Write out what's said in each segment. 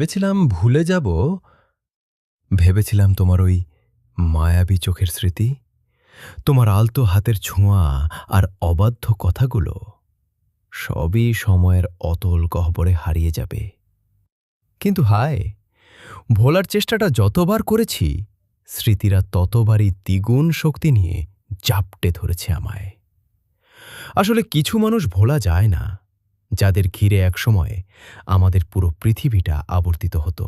ভেবেছিলাম ভুলে যাব, ভেবেছিলাম তোমার ওই মায়াবী চোখের স্মৃতি, তোমার আলতো হাতের ছোঁয়া আর অবাধ্য কথাগুলো সবই সময়ের অতল গহ্বরে হারিয়ে যাবে। কিন্তু হায়, ভোলার চেষ্টাটা যতবার করেছি, স্মৃতিরা ততবারই দ্বিগুণ শক্তি নিয়ে জাপটে ধরেছে আমায়। আসলে কিছু মানুষ ভোলা যায় না, যাদের ঘিরে একসময় আমাদের পুরো পৃথিবীটা আবর্তিত হতো।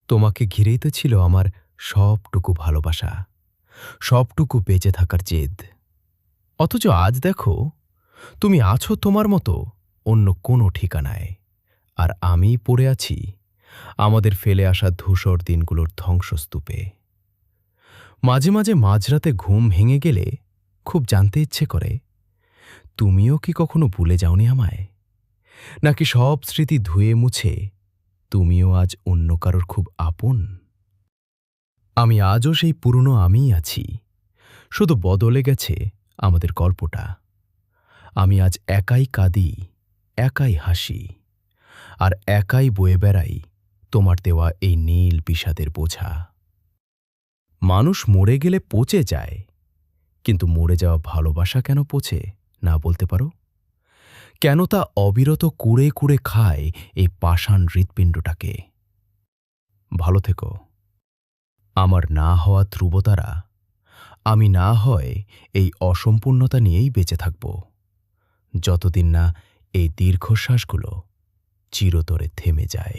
তোমাকে ঘিরেই তো ছিল আমার সবটুকু ভালোবাসা, সবটুকু বেঁচে থাকার জেদ। অথচ আজ দেখো, তুমি আছো তোমার মতো অন্য কোনো ঠিকানায়, আর আমি পড়ে আছি আমাদের ফেলে আসা ধূসর দিনগুলোর ধ্বংসস্তূপে। মাঝে মাঝে মাঝরাতে ঘুম ভেঙে গেলে খুব জানতে ইচ্ছে করে, তুমিও কি কখনো ভুলে যাওনি আমায়? নাকি সব স্মৃতি ধুয়ে মুছে তুমিও আজ অন্য কারোর খুব আপন? আমি আজও সেই পুরনো আমিই আছি, শুধু বদলে গেছে আমাদের গল্পটা। আমি আজ একাই কাঁদি, একাই হাসি, আর একাই বয়ে বেড়াই তোমার দেওয়া এই নীল বিষাদের বোঝা। মানুষ মরে গেলে পচে যায়, কিন্তু মরে যাওয়া ভালোবাসা কেন পচে না বলতে পারো? কেন তা অবিরত কুড়ে কুড়ে খায় এই পাষাণ হৃৎপিণ্ডটাকে? ভালো থেকো আমার না হওয়া ধ্রুবতারা। আমি না হয় এই অসম্পূর্ণতা নিয়েই বেঁচে থাকব, যতদিন না এই দীর্ঘশ্বাসগুলো চিরতরে থেমে যায়।